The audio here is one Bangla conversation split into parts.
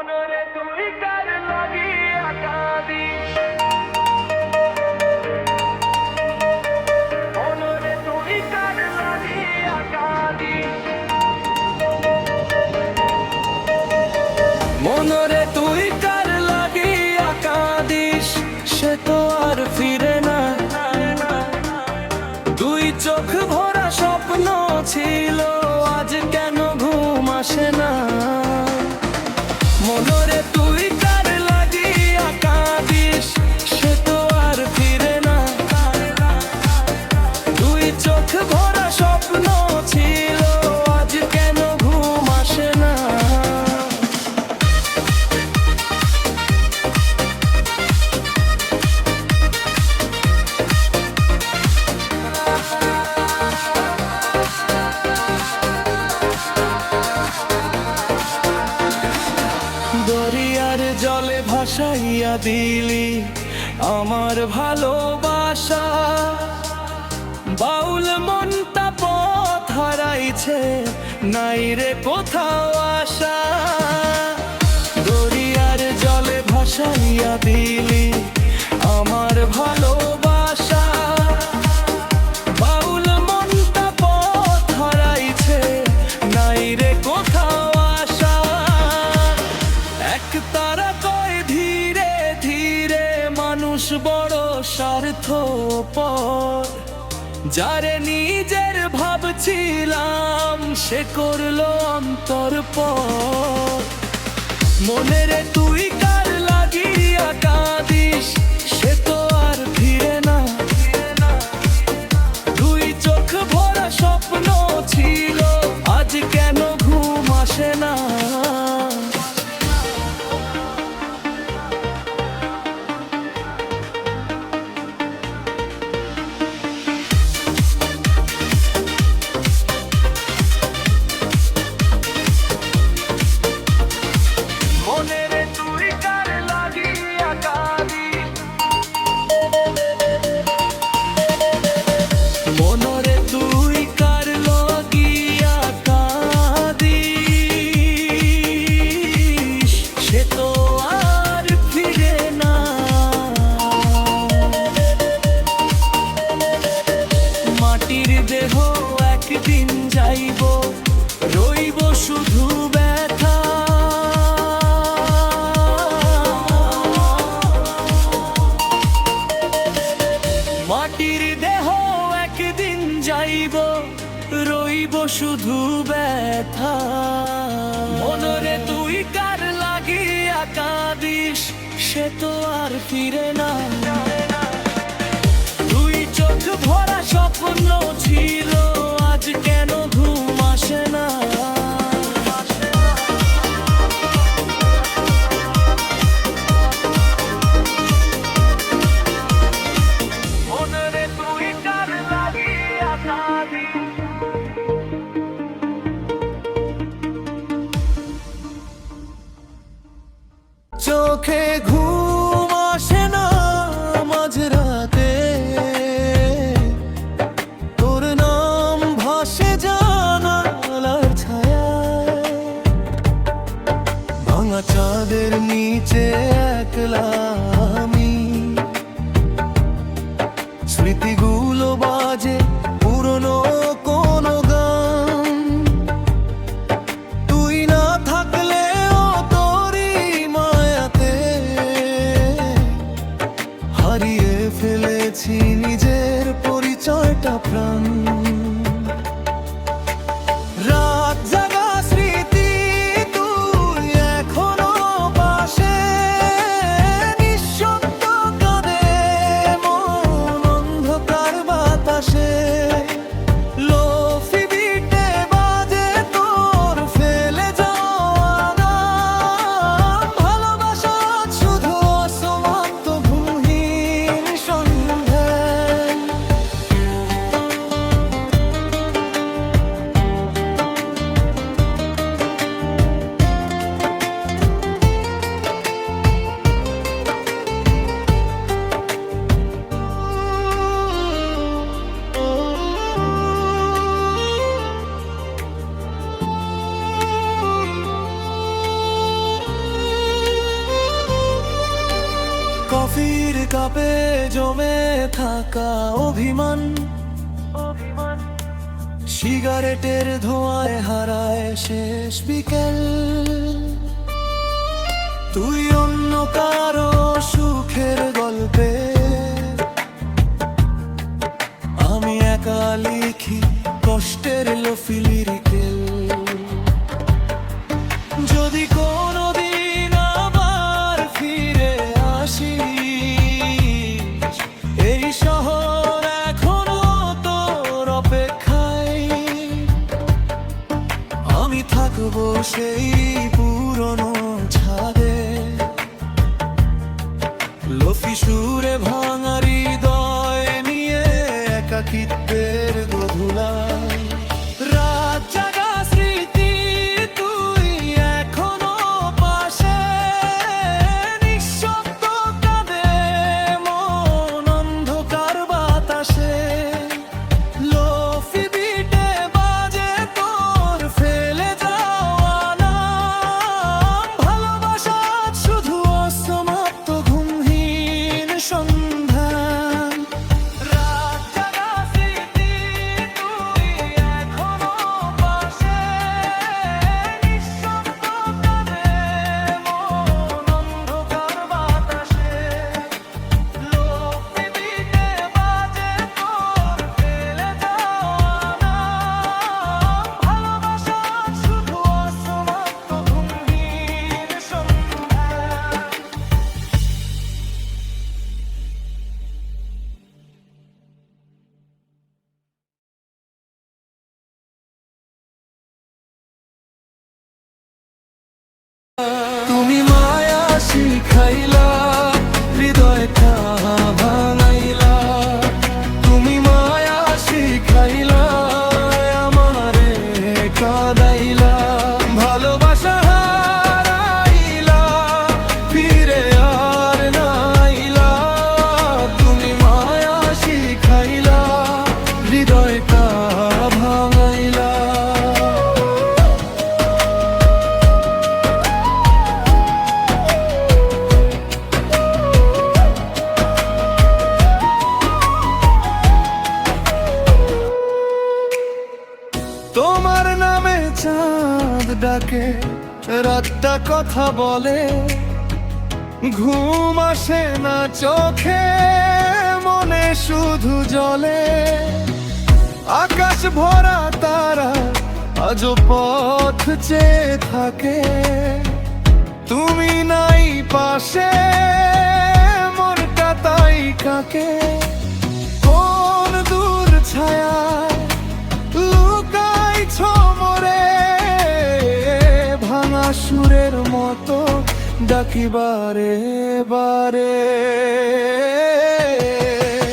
মনরে তুই কার লাগিয়া কাঁদি, মনরে তুই কার লাগিয়া কাঁদি, মনরে তুই কার লাগিয়া কাঁদিস, সে তো আর ফিরে না। দুই চোখ ভরা স্বপ্ন ছিল, আজ কেন ঘুম আসে না। মনরে তুই কার লাগিয়া কাঁদিস, সে তো আর ফিরে না। দুই চোখ ভরা স্বপ্ন ছিল, আজ কেন ঘুম আসে না। দরিয়ার জলে ভাসাইয়া দিলি আমার ভালোবাসা, বাউল মনটা পথ হারাইছে, নাই রে কোথাও আশা। দরিয়ার জলে ভাসাইয়া দিলি আমার ভালোবাসা, বাউল মনটা পথ হারাইছে, নাই রে কোথাও আশা। এক তারা কয় ধীরে ধীরে মানুষ বড় স্বার্থপর, যারে নিজের ভাবছিলাম সে করলো অন্তরপর। মনেরে তুই কার লাগিয়া কাঁদিস, সে তো আর ফিরে না। দুই চোখ ভরা স্বপ্ন ছিল, আজ কেন ঘুম আসে না। মনেরে তুই কার লাগিয়া কাঁদি, মনরে তুই কার লাগিয়া কাঁদিস, সে তো আর ফিরে না। মাটির দেহ একদিন যাইব, রইব শুধু ব্যথা। মাটির দেহ একদিন যাইব, রইব শুধু ব্যথা। মনরে তুই কার লাগিয়া কাঁদিস, সে তো আর ফিরে না। দুই চোখ ভরা স্বপ্ন ছিল, আজ কেন ঘুম আসে না। মনরে তুই কার লাগিয়া কাঁদি, চোখে ঘুম আসে না মাঝরাতে, তোর নাম ভাসে জানালার ছায়ায়। ভাঙা চাঁদের নিচে একলা আমি, স্মৃতিগুলো বাজে পুরনো কোনো গান। তুই না থাকলেও তোরই মায়াতে, হারিয়ে ফেলেছি নিজের পরিচয়টা প্রাণ। রাত জাগা স্মৃতি তুই এখনো পাশে, নিঃশব্দ কাঁদে মন অন্ধকার বাতাসে। কাপে জমে থাকা অভিমান, সিগারেটের ধোঁয়ায় হারায় শেষ বিকেল। তুই অন্য কারো সুখের গল্পে, আমি একা লিখি কষ্টের লোফি লিরিকেল। যদি কোনোদিন আবার ফিরে আসি, এই শহর এখনো তোর অপেক্ষায়। আমি থাকবো সেই পুরনো ছাদে, লোফি সুরে ভাঙা হৃদয় নিয়ে একাকিত্বের গধূলায়। রাত জাগা স্মৃতি তুই এখনো পাশে, নিঃশব্দ কাঁদে মন অন্ধকার বাতাসে। লোফি বিটে বাজে তোর ফেলে যাওয়া নাম, ভালোবাসা শুধু অসমাপ্ত ঘুমহীন সন্ধান। রাত জাগা স্মৃতি তুই এখনো পাশে, নিঃশব্দ কাঁদে মন অন্ধকার বাতাসে। লোফি বিটে বাজে তোর ফেলে যাওয়া নাম, ভালোবাসা শুধু অসমাপ্ত ঘুমহীন সন্ধান। তুমি মায়া শিখাইলা, হৃদয়টা ভাঙাইলা। তুমি মায়া শিখাইলা, আমারে কাঁদাইলা। ভালোবাসা হারাইলা, ফিরে আর নাইলা। তুমি মায়া শিখাইলা, হৃদয়টা ভাঙাইলা। তোমার নামে চাঁদ ডাকে, রাতটা কথা বলে। ঘুম আসে না চোখে, মনে শুধু জলে। আকাশ ভরা তারা আজও পথ চেয়ে থাকে। তুমি নাই পাশে, মনটা তাই কাকে। কোন দূর ছায়ায় লুকাইছ মোরে, ভাঙা সুরের মতো ডাকি বারে বারে।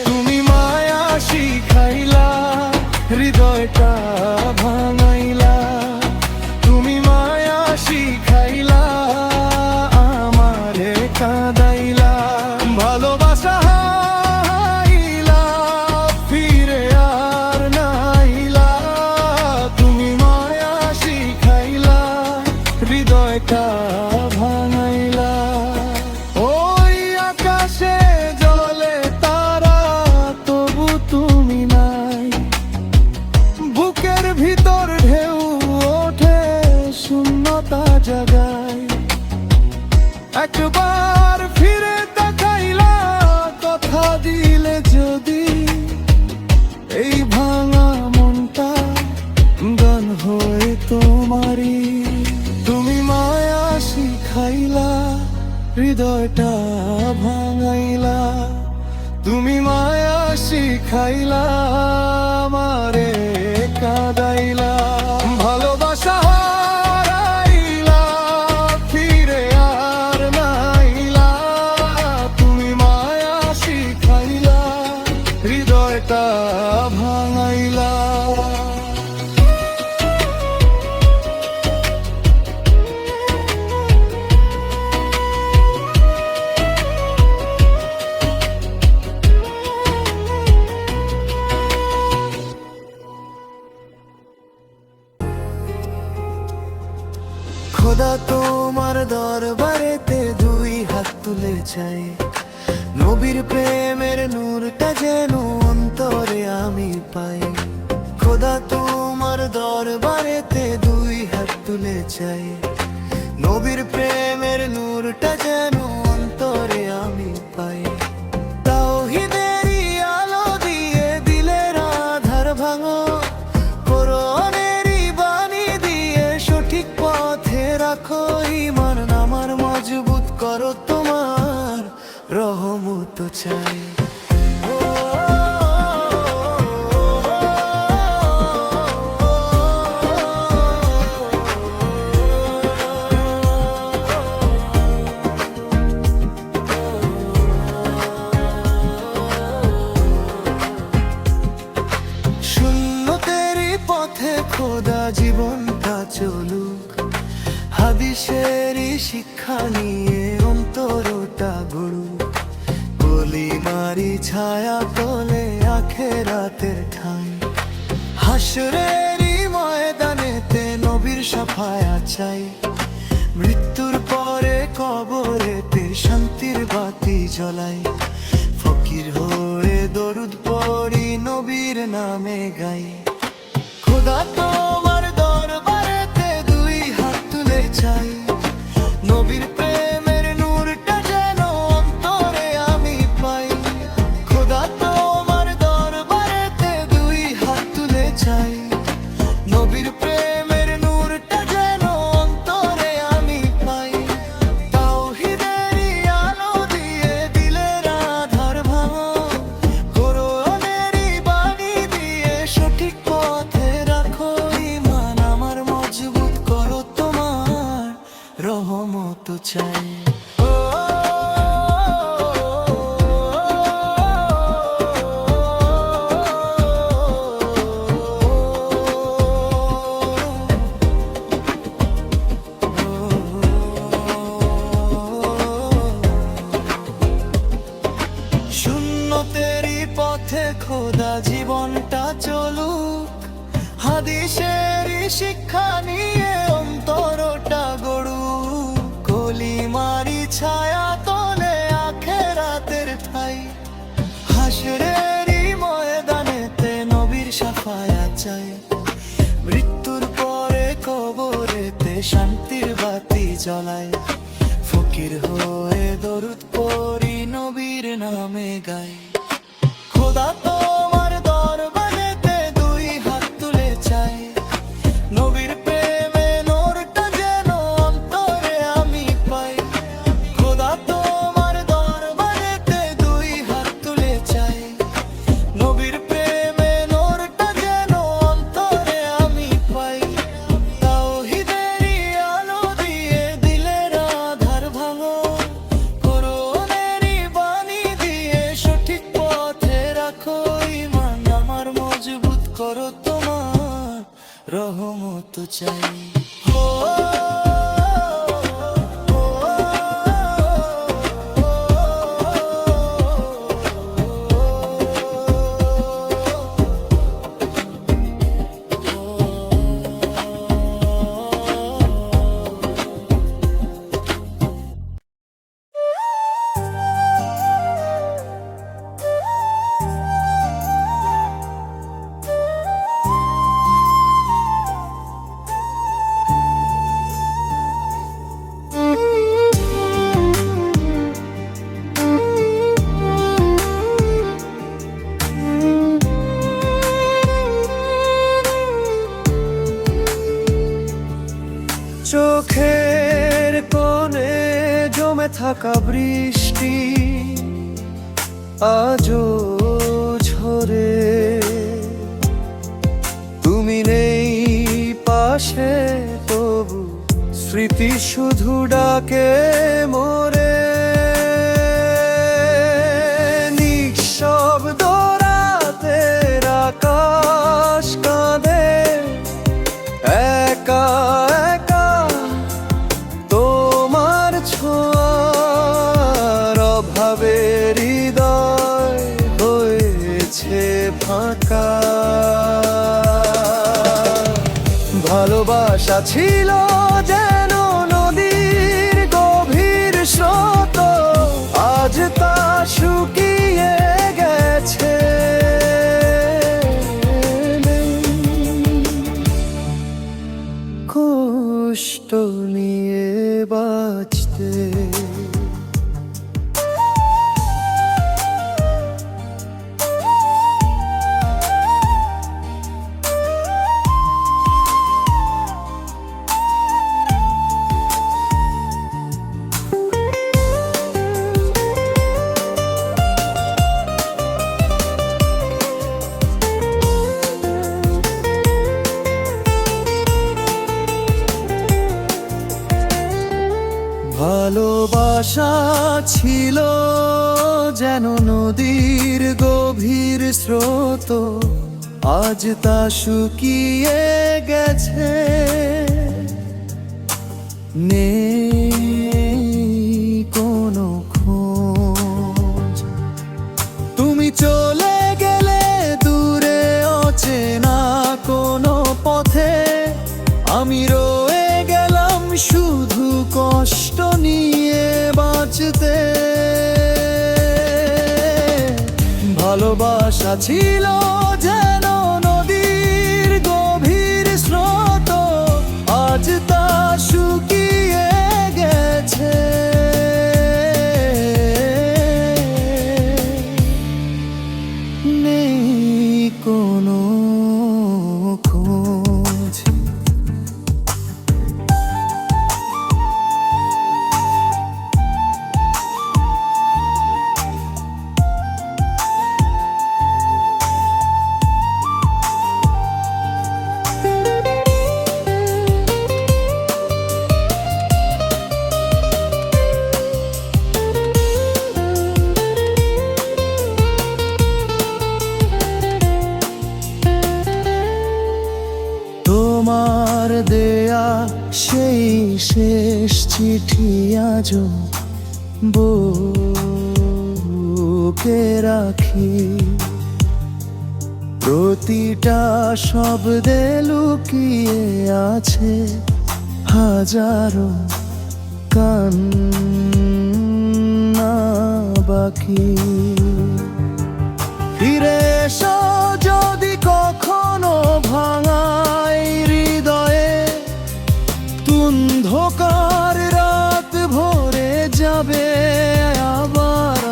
তুমি মায়া শিখাইলা, হৃদয়টা ভাঙাইলা। তুমি মায়া শিখাইলা, আমারে কাঁদাইলা। ভালোবাসা হারাইলা, ফিরে আর নাইলা। তুমি মায়া শিখাইলা, হৃদয়টা ভাঙাইলা। ওই আকাশে জ্বলে তারা, তবু তুমি নাই। বুকের ভিতর ঢেউ ওঠে, শূন্যতা জাগায়। একবার ফিরে তাকাইলা, কথা দিলে যদি এই ভাঙা মনটা গান হয়ে তোমারই। তুমি মায়া শিখাইলা, হৃদয়টা ভাঙাইলা। তুমি মায়া শিখাইলা, আমারে কাঁদাইলা। ভালোবাসা হারাইলা, ফিরে আর নাইলা। তুমি মায়া শিখাইলা, হৃদয়টা ভাঙাইলা। খোদা তোমার দরবারেতে দুই হাত তুলে চাই। নবীর প্রেমের নূরটা যেন অন্তরে আমি পাই। খোদা তোমার দরবারেতে দুই হাত তুলে চাই। নবীর প্রেমের নূরটা যেন অন্তরে আমি পাই। তাওহীদেরই আলো দিয়ে দিলের আধার ভাঙো, কোরআনেরই বাণী দিয়ে সঠিক পথে রাখো। ঈমান আমার মজবুত করো, তোমার রহমত চাই। সুন্নতেরই পথে খোদা জীবনটা চলুক, হাদিসেরই শিক্ষা নিয়ে অন্তরটা গড়ুক। কলিমারি ছায়া তোলে আখেরাতের ঠাঁই, হাসরেরই ময়দানেতে নবীর শাফায়াত চাই। মৃত্যুর পরে কবরেতে শান্তির বাতি জ্বলাই। ফকির হয়ে দরুদ পড়ি নবীর নামে গাই। খোদা তোমার দরবারেতে দুই হাত তুলে চাই। নবীর প্রেমের নূরটা যেন অন্তরে আমি পাই। খোদা তোমার দরবারেতে দুই হাত তুলে চাই। নবীর প্রেমের নূরটা যেন অন্তরে আমি পাই। তাওহীদেরই আলো দিয়ে দিলের আধার ভাঙো, কোরআনেরই বাণী দিয়ে সঠিক পথে রাখো। ঈমান আমার মজবুত করো, তোমার রহমত চাই। সুন্নতেরই পথে খোদা জীবনটা চলুক, হাদিসেরই শিক্ষা নিয়ে অন্তরটা গড়ুক। কলিমারি ছায়া তোলে আখেরাতের ঠাই, হাসরেরই ময়দানেতে নবীর শাফায়াত চাই। মৃত্যুর পরে কবরেতে শান্তির বাতি জ্বলাই। ফকির হয়ে দরুদ পড়ি নবীর নামে গাই। খোদা তোমার দরবারেতে দুই হাত তুলে চাই। নবীর প্রেমে নূরটা যেন অন্তরে আমি পাই। খোদা তোমার দরবারেতে দুই হাত তুলে চাই। নবীর প্রেমে নূরটা যেন অন্তরে আমি পাই। তাওহীদেরই আলো দিয়ে দিলের আধার ভাঙো, কোরআনেরই বাণী দিয়ে সঠিক পথে রাখো। ঈমান আমার মজবুত করো, তোমার রহমত চাই। চোখের কোণে জমে থাকা বৃষ্টি আজও ঝরে। তুমি নেই পাশে, তবু স্মৃতি শুধু ডাকে মোরে। নিঃশব্দ রাতের আকাশ কাঁদে একা একা, তোমার ছোঁয়ার অভাবে হৃদয় হয়েছে ফাঁকা। ভালোবাসা ছিল যেন নদীর গভীর স্রোত, আজ তা বাঁচতে। ভালোবাসা ছিল যেন নদীর গভীর স্রোত, আজ তা শুকিয়ে গেছে। নেই কোনো খোঁজ, তুমি চলে গেলে দূরে অচেনা কোনো পথে। আমি রয়ে গেলাম শুধু কষ্ট নিয়ে বাঁচতে। ভালোবাসা ছিল যেন নদীর গভীর স্রোত, আজ তা শুকিয়ে গেছে। নেই কোনো খোঁজ। তোমার দেয়া সেই শেষ চিঠি আজও বুকে রাখি। প্রতিটা শব্দে লুকিয়ে আছে হাজারো কান্না বাকি। ফিরে এসো যদি কখনো ভাঙাই হৃদয়ে, অন্ধকার রাত ভরে যাবে আবার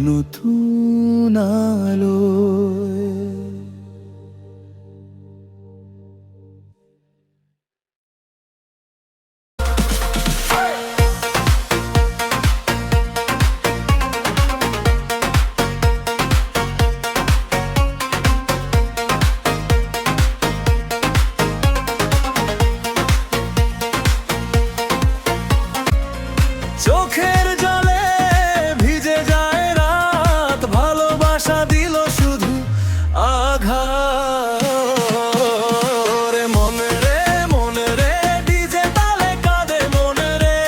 নতুন আলোয়। চোখের জলে ভিজে যায় রাত, ভালোবাসা দিল শুধু আঘাত। মন রে ডিজে তালে কাঁদে মন রে।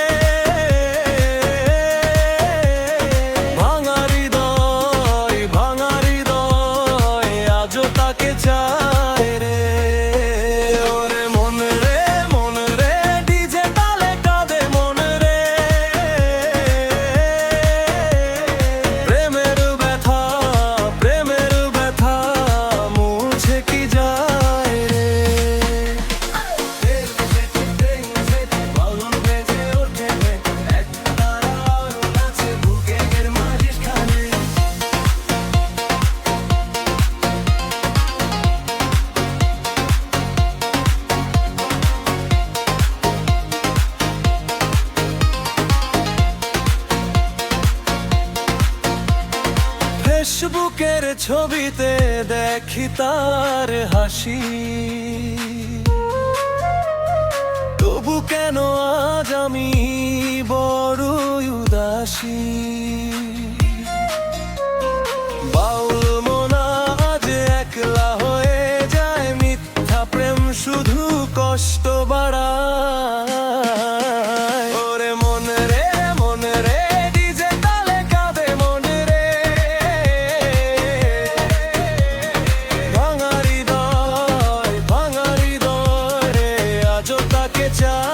ভাঙা হৃদয় আজও তাকে চায় রে। ওরে মন রে ডিজে তালে কাঁদে মন রে। প্রেমের ব্যথা মুছে কি যায় রে। বালন বেজে ওঠে এক তারা নাচে বুকের মাঝখানে। ফেসবুকের ছবিতে দেখি তার হাসি, তবু কেন আজ আমি বড়ই উদাসী। বাউল মন আজ একলা হয়ে যায়, মিথ্যা প্রেম শুধু কষ্ট বাড়ায়। ওরে মন রে ডিজে তালে কাঁদে মন রে। ভাঙা হৃদয় রে আজও তাকে চায়।